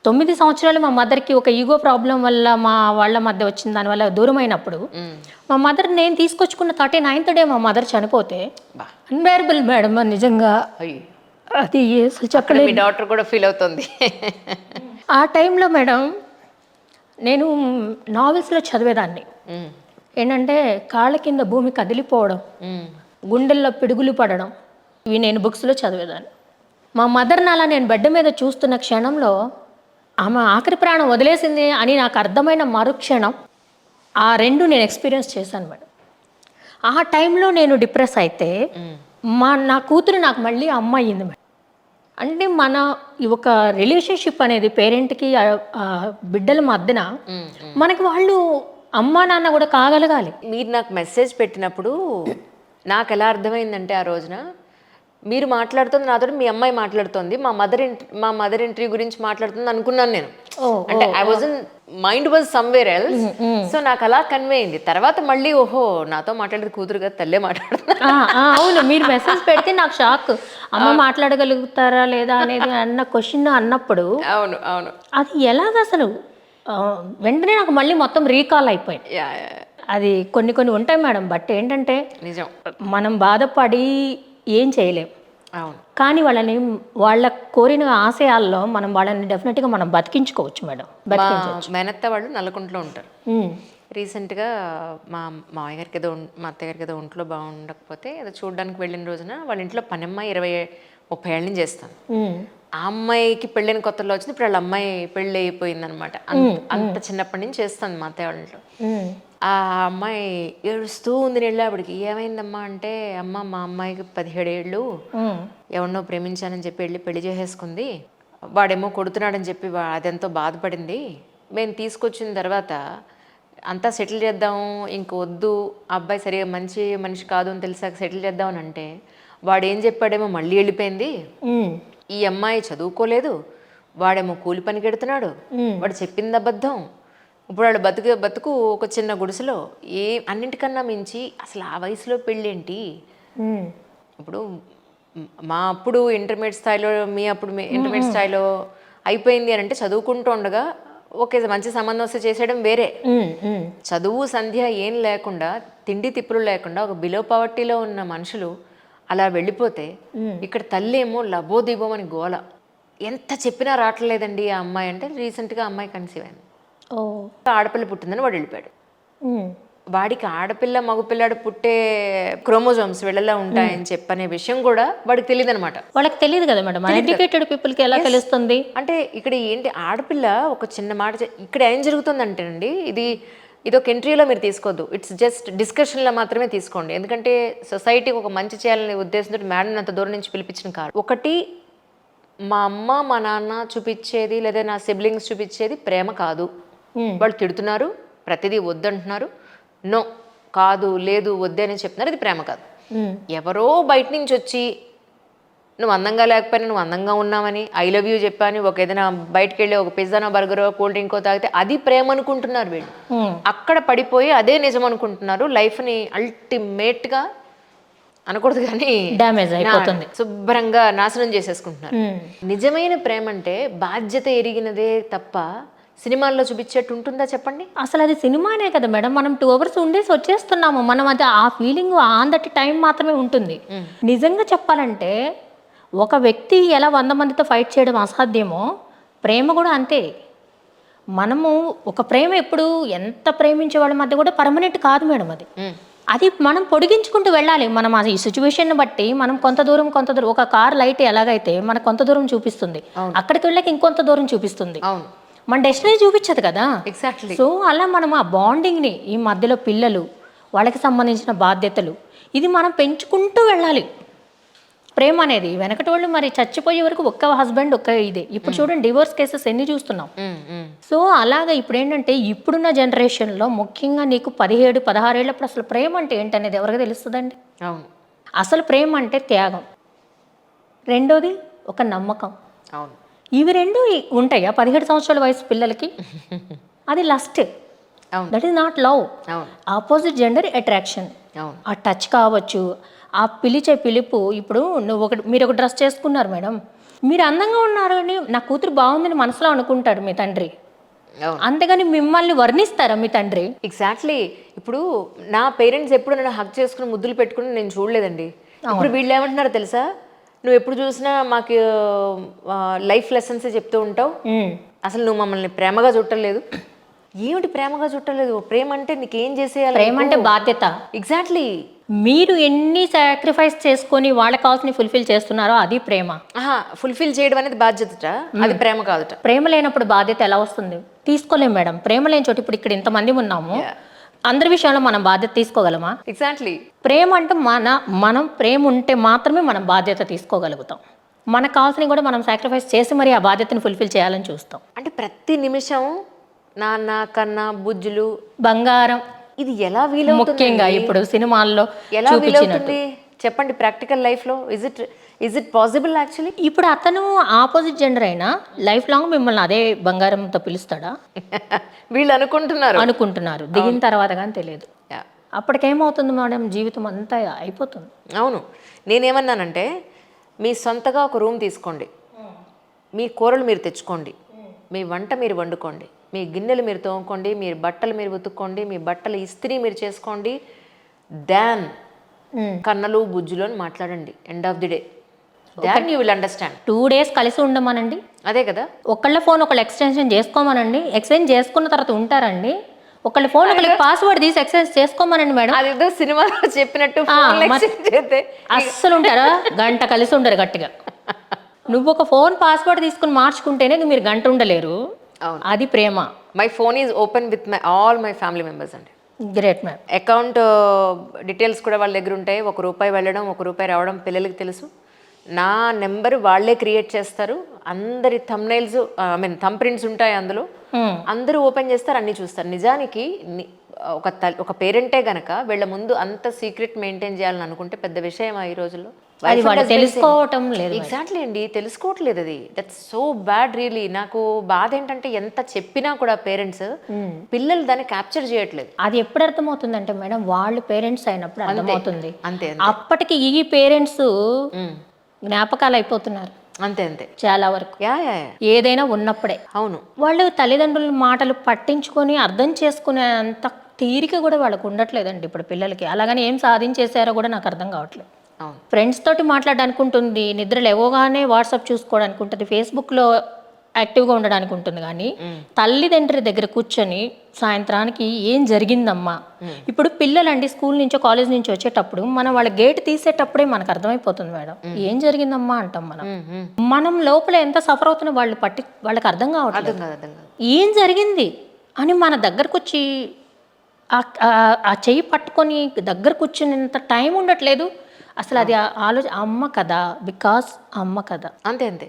9 సంవత్సరాలు మా మదర్‌కి ఒక ఈగో ప్రాబ్లమ్ వల్ల మా వాళ్ళ మధ్య వచ్చిన దానివల్ల దూరమైనప్పుడు, మా మదర్ నేను తీసుకొచ్చుకున్న 39th డే మా మదర్ చనిపోతే బా అన్‌బేరబుల్ మేడం నిజంగా. అయ్యో అది అసలు అక్కడ చెప్పలేను. మీ డాక్టర్ కూడా ఫీల్ అవుతుంది. ఆ టైంలో మేడం నేను నావెల్స్‌లో చదివేదాన్ని. ఉమ్, ఏంటంటే కాళ్ళ కింద భూమి కదిలిపోవడం, ఉమ్, గుండెల్లో పిడుగులు పడడం, ఇవి నేను బుక్స్‌లో చదివేదాన్ని. మా మదర్‌ని అలా నేను బెడ్ మీద చూస్తున్న క్షణంలో ఆమె ఆఖరి ప్రాణం వదిలేసింది అని నాకు అర్థమైన మరుక్షణం ఆ 2 నేను ఎక్స్‌పీరియన్స్ చేశాను మేడం. ఆ టైంలో నేను డిప్రెస్ అయితే ఉమ్, నా కూతురు నాకు మళ్ళీ అమ్మ అయ్యింది మేడం. అంటే మన ఈ ఒక రిలేషన్షిప్ అనేది పేరెంట్‌కి బిడ్డల మధ్యన ఉమ్. మనకి వాళ్ళు అమ్మా నాన్న కూడా కాగలగాలి. మీరు నాకు మెసేజ్ పెట్టినప్పుడు నాకు ఎలా అర్థమైందంటే ఆ రోజున మీరు మాట్లాడుతుంది నాతో మీ అమ్మాయి మాట్లాడుతోంది మా మదర్ ఎంట్రీ గురించి మాట్లాడుతుంది అనుకున్నాను నేను. అంటే I was mind was somewhere else. So నాకు అలా కన్వే అయింది. తర్వాత మళ్ళీ ఓహో నాతో మాట్లాడేది కూతురు కదా తల్లే మాట్లాడుతున్నా. అవును, మీరు మెసేజ్ పెడితే నాకు షాక్. అమ్మ మాట్లాడగలుగుతారా లేదా అనేది అన్న క్వశ్చన్ అన్నప్పుడు అవును అవును అది ఎలాగ అసలు వెంటనే నాకు మళ్ళీ మొత్తం రీకాల్ అయిపోయింది. యా యా, అది కొన్ని కొన్ని ఉంటాయి మేడం. బట్ ఏంటంటే నిజం. మనం బాధపడి ఏం చేయలేం. అవును కానీ వాళ్ళ కోరిన ఆశయాల్లో మనం వాళ్ళని డెఫినెట్గా మనం బతికించుకోవచ్చు మేడం. మా బతికించవచ్చు. మేనత్త వాళ్ళు నల్లకుంటలో ఉంటారు. రీసెంట్గా మా మామయ్య గారికి ఏదో మా అత్తయ్య గారికి ఏదో ఒంట్లో బాగుండకపోతే ఏదో చూడడానికి వెళ్ళిన రోజున వాళ్ళ ఇంట్లో పనమ్మాయి 20-30 ఏళ్ళ నుంచి చేస్తాను. ఆ అమ్మాయికి పెళ్ళైన కొత్తలో వచ్చింది. ఇప్పుడు వాళ్ళ అమ్మాయి పెళ్ళి అయిపోయింది అనమాట. అంత చిన్నప్పటి నుంచి చేస్తాను మా అత్తయ్య వాళ్ళ ఇంట్లో. ఆ అమ్మాయి ఏడుస్తూ ఉంది. నేను వెళ్ళేప్పటికి ఏమైందమ్మా అంటే అమ్మ మా అమ్మాయికి 17 ఏళ్ళు ఎవరినో ప్రేమించానని చెప్పి వెళ్ళి పెళ్లి చేసేసుకుంది. వాడేమో కొడుతున్నాడని చెప్పి అదెంతో బాధపడింది. మేము తీసుకొచ్చిన తర్వాత అంతా సెటిల్ చేద్దాము ఇంక వద్దు ఆ అబ్బాయి సరిగా మంచి మనిషి కాదు అని తెలిసాక సెటిల్ చేద్దామని అంటే వాడు ఏం చెప్పాడేమో మళ్ళీ వెళ్ళిపోయింది. ఈ అమ్మాయి చదువుకోలేదు, వాడేమో కూలి పనికి ఎడుతున్నాడు, వాడు చెప్పింది అబద్ధం. ఇప్పుడు వాడు బతుకు ఒక చిన్న గుడిసెలో. అన్నింటికన్నా మించి అసలు ఆ వయసులో పెళ్ళేంటి? ఇప్పుడు మా అప్పుడు ఇంటర్మీడియట్ స్థాయిలో మీ అప్పుడు ఇంటర్మీడియట్ స్థాయిలో అయిపోయింది అని అంటే చదువుకుంటూ ఉండగా ఓకే మంచి సంబంధం వస్తే చేసేయడం వేరే. చదువు సంధ్య ఏం లేకుండా తిండి తిప్పులు లేకుండా ఒక బిలో పవర్టీలో ఉన్న మనుషులు అలా వెళ్ళిపోతే ఇక్కడ తల్లి ఏమో లబోదిబోమని గోల. ఎంత చెప్పినా రావట్లేదండి ఆ అమ్మాయి అంటే రీసెంట్గా అమ్మాయి కన్సీవ్ అయింది. ఆడపిల్ల పుట్టిందని వాడు వెళ్ళిపోయాడు. వాడికి ఆడపిల్ల మగపిల్లాడు పుట్టే క్రోమోజోమ్స్ వెళ్ళలా ఉంటాయని చెప్పనే విషయం కూడా వాడికి తెలియదు అనమాట. వాళ్ళకి తెలియదు కదా మేడం. ఎడ్యుకేటెడ్ పీపుల్కి ఎలా తెలుస్తుంది? అంటే ఇక్కడ ఏంటి ఆడపిల్ల ఒక చిన్న మాట ఇక్కడ ఏం జరుగుతుందంటేనండి ఇది ఒక ఎంట్రీలో మీరు తీసుకోవద్దు. ఇట్స్ జస్ట్ డిస్కషన్లో మాత్రమే తీసుకోండి. ఎందుకంటే సొసైటీకి ఒక మంచి చేయాలనే ఉద్దేశంతో మేడం అంత దూరం నుంచి పిలిపించిన కాదు. ఒకటి మా అమ్మ మా నాన్న చూపించేది లేదా నా సిబ్లింగ్స్ చూపించేది ప్రేమ కాదు. వాళ్ళు తిడుతున్నారు, ప్రతిదీ వద్దంటున్నారు, నో కాదు లేదు వద్దే అని చెప్తున్నారు, ఇది ప్రేమ కాదు. ఎవరో బయట నుంచి వచ్చి నువ్వు అందంగా లేకపోయినా నువ్వు అందంగా ఉన్నావని ఐ లవ్ యూ చెప్పాని ఒక ఏదైనా బయటకు వెళ్ళి ఒక పిజ్జానో బర్గరో కూల్ డ్రింకో తాగితే అది ప్రేమ అనుకుంటున్నారు వీళ్ళు. అక్కడ పడిపోయి అదే నిజం అనుకుంటున్నారు. లైఫ్ని అల్టిమేట్గా అనకూడదు కానీ డ్యామేజ్ అయిపోతుంది, శుభ్రంగా నాశనం చేసేసుకుంటున్నారు. నిజమైన ప్రేమ అంటే బాధ్యత ఎరిగినదే తప్ప సినిమాల్లో చూపించేట్టు ఉంటుందా చెప్పండి? అసలు అది సినిమానే కదా మేడం. మనం 2 hours ఉండేసి వచ్చేస్తున్నాము. మనం అది ఆ ఫీలింగ్ ఆన్ దట్ టైం మాత్రమే ఉంటుంది. నిజంగా చెప్పాలంటే ఒక వ్యక్తి ఎలా 100 మందితో ఫైట్ చేయడం అసాధ్యమో ప్రేమ కూడా అంతే. మనము ఒక ప్రేమ ఎప్పుడు ఎంత ప్రేమించే వాళ్ళ మధ్య కూడా పర్మనెంట్ కాదు మేడం. అది మనం పొడిగించుకుంటూ వెళ్ళాలి. మనం ఈ సిచ్యువేషన్ బట్టి మనం కొంత దూరం ఒక కార్ లైట్ ఎలాగైతే మనకు కొంత దూరం చూపిస్తుంది, అక్కడికి వెళ్ళాక ఇంకొంత దూరం చూపిస్తుంది. మన డెస్టినీ చూపించదు కదా. ఎగ్జాక్ట్లీ. సో అలా మనం ఆ బాండింగ్ని ఈ మధ్యలో పిల్లలు వాళ్ళకి సంబంధించిన బాధ్యతలు ఇది మనం పెంచుకుంటూ వెళ్ళాలి. ప్రేమ అనేది వెనకటి వాళ్ళు మరి చచ్చిపోయే వరకు ఒక్క హస్బెండ్ ఒక్క ఇదే. ఇప్పుడు చూడండి డివోర్స్ కేసెస్ ఎన్ని చూస్తున్నాం. సో అలాగా ఇప్పుడు ఏంటంటే ఇప్పుడున్న జనరేషన్లో ముఖ్యంగా నీకు 17-16 ఏళ్ళప్పుడు అసలు ప్రేమ అంటే ఏంటనేది ఎవరికి తెలుస్తుందండి? అవును. అసలు ప్రేమ అంటే త్యాగం, రెండోది ఒక నమ్మకం. అవును. ఇవి రెండు ఉంటాయా 17 సంవత్సరాల వయసు పిల్లలకి? అది lust. That is not love. Opposite gender attraction. ఆ టచ్ కావచ్చు, ఆ పిలిచే పిలుపు. ఇప్పుడు మీరు ఒక డ్రెస్ చేసుకున్నారు మేడం, మీరు అందంగా ఉన్నారు అని నా కూతురు బాగుందని మనసులో అనుకుంటాడు మీ తండ్రి, అవును, అంతేగాని మిమ్మల్ని వర్ణిస్తారా మీ తండ్రి? ఎగ్జాక్ట్లీ. ఇప్పుడు నా పేరెంట్స్ ఎప్పుడు నన్ను హక్ చేసుకుని ముద్దులు పెట్టుకుని నేను చూడలేదండి. ఇప్పుడు వీళ్ళు ఏమంటున్నారో తెలుసా, నువ్వు ఎప్పుడు చూసినా మాకు లైఫ్ లెసన్స్ చెప్తూ ఉంటావు, అసలు నువ్వు మమ్మల్ని ప్రేమగా చుట్టలేదు. ఏమిటి ప్రేమగా చుట్టలేదు? ప్రేమ అంటే నీకేం చేసేయాలి? ప్రేమ అంటే బాధ్యత. ఎగ్జాక్ట్లీ. మీరు ఎన్ని సాక్రిఫైస్ చేసుకొని వాళ్ళకి కావాల్సిన ఫుల్ఫిల్ చేస్తున్నారో అది ప్రేమ. ఫుల్ఫిల్ చేయడం అనేది బాధ్యత, అది ప్రేమ కాదుట. ప్రేమ లేనప్పుడు బాధ్యత ఎలా వస్తుంది? తీసుకోలేం మేడం. ప్రేమ లేని చోటు ఇప్పుడు ఇక్కడ ఇంతమంది ఉన్నాము, అందరి విషయంలో మనం బాధ్యత తీసుకోగలమా? ఎగ్జాక్ట్లీ. ప్రేమ అంటే మనం ప్రేమ ఉంటే మాత్రమే మనం బాధ్యత తీసుకోగలుగుతాం. మనకు కావాల్సినవి కూడా మనం సాక్రిఫైస్ చేసి మరి ఆ బాధ్యతను ఫుల్ఫిల్ చేయాలని చూస్తాం. అంటే ప్రతి నిమిషం నాన్న కన్నా బుజ్జులు బంగారం, ఇది ఎలా వీలవుతుంది? ముఖ్యంగా ఇప్పుడు సినిమాల్లో ఎలా చూపించినట్టు. వీలవుతుంది చెప్పండి? ప్రాక్టికల్ లైఫ్లో ఇజ్ ఇట్ పాసిబుల్ యాక్చువల్లీ? ఇప్పుడు అతను ఆపోజిట్ జెండర్ అయినా లైఫ్ లాంగ్ మిమ్మల్ని అదే బంగారంతో పిలుస్తాడా? వీళ్ళు అనుకుంటున్నారు, దిగిన తర్వాత కానీ తెలియదు. Yeah. అప్పటికేమవుతుంది మేడం, జీవితం అంతా అయిపోతుంది. అవును, నేనేమన్నానంటే మీ సొంతగా ఒక రూమ్ తీసుకోండి, మీ కూరలు మీరు తెచ్చుకోండి, మీ వంట మీరు వండుకోండి, మీ గిన్నెలు మీరు తోముకోండి, మీ బట్టలు మీరు ఉతుక్కోండి, మీ బట్టలు ఇస్త్రీ మీరు చేసుకోండి, దాన్ కన్నలు బుజ్జులు అని మాట్లాడండి. End of the day than you will understand. 2 days కలిసి ఉండమనండి, అదే కదా. ఒకళ్ళ ఫోన్ ఒకళ్ళు ఎక్స్టెన్షన్ చేసుకోమనండి, ఎక్స్చేంజ్ చేసుకున్న తర్వాత ఉంటారండి. ఒకళ్ళ ఫోన్ ఒకళ్ళకి పాస్వర్డ్ తీసి ఎక్స్చేంజ్ చేసుకోమనండి మేడం. అదేదో సినిమాలో చెప్పినట్టు phone exchange చేస్తే అస్సలు ఉంటారా? గంట కలిసి ఉండరు గట్టిగా. నువ్వు ఒక ఫోన్ పాస్వర్డ్ తీసుకుని మార్చుకుంటేనే మీరు గంట ఉండలేరు. అవును, అది ప్రేమ. My phone is open with all my family members అండి. Great ma'am. అకౌంట్ డీటెయిల్స్ కూడా వాళ్ళ దగ్గర ఉంటాయి. ₹1 వెళ్ళడం ₹1 రావడం పిల్లలకి తెలుసు. నా నెంబర్ వాళ్ళే క్రియేట్ చేస్తారు. అందరి థంబ్నైల్స్ థంబ్ ప్రింట్స్ ఉంటాయి అందులో. అందరూ ఓపెన్ చేస్తారు, అన్నీ చూస్తారు. నిజానికి ఒక పేరెంటే గనక వీళ్ళ ముందు అంత సీక్రెట్ మెయింటైన్ చేయాలని అనుకుంటే పెద్ద విషయమా ఈ రోజుల్లో? అది వాళ్ళు తెలుసుకోవటం లేదు. ఎగ్జాక్ట్లీ అండి, తెలుసుకోవట్లేదు. అది దట్స్ సో బ్యాడ్ రియలీ. నాకు బాధ ఏంటంటే ఎంత చెప్పినా కూడా పేరెంట్స్ పిల్లలు దాన్ని క్యాప్చర్ చేయట్లేదు. అది ఎప్పుడు అర్థమవుతుందంటే మేడం, వాళ్ళు పేరెంట్స్ అయినప్పుడు అర్థమవుతుంది. అంతే. అప్పటికి ఈ పేరెంట్స్ జ్ఞాపకాలు అయిపోతున్నారు అంతే అంతే చాలా వరకు. యా ఏదైనా ఉన్నప్పుడే. అవును, వాళ్ళు తల్లిదండ్రుల మాటలు పట్టించుకొని అర్థం చేసుకునే అంత తీరిక కూడా వాళ్ళకు ఉండట్లేదండి ఇప్పుడు పిల్లలకి. అలాగని ఏం సాధించేశారో కూడా నాకు అర్థం కావట్లేదు. అవును, ఫ్రెండ్స్ తోటి మాట్లాడడానికి ఉంటుంది, నిద్ర లేవగానే వాట్సాప్ చూసుకోవడానికి ఉంటుంది, ఫేస్బుక్లో యాక్టివ్గా ఉండడానికి ఉంటుంది. కానీ తల్లిదండ్రుల దగ్గర కూర్చొని సాయంత్రానికి ఏం జరిగిందమ్మా, ఇప్పుడు పిల్లలండి స్కూల్ నుంచో కాలేజ్ నుంచి వచ్చేటప్పుడు మనం వాళ్ళ గేట్ తీసేటప్పుడే మనకు అర్థమైపోతుంది మేడం, ఏం జరిగిందమ్మా అంటాం మనం. మనం లోపల ఎంత సఫర్ అవుతున్నా వాళ్ళకి అర్థం కావట్లేదు ఏం జరిగింది అని. మన దగ్గరకు వచ్చి ఆ చెయ్యి పట్టుకొని దగ్గర కూర్చునేంత టైం ఉండట్లేదు అసలు. అది అమ్మ కదా, బికాస్ అమ్మ కదా. అంతే అంతే.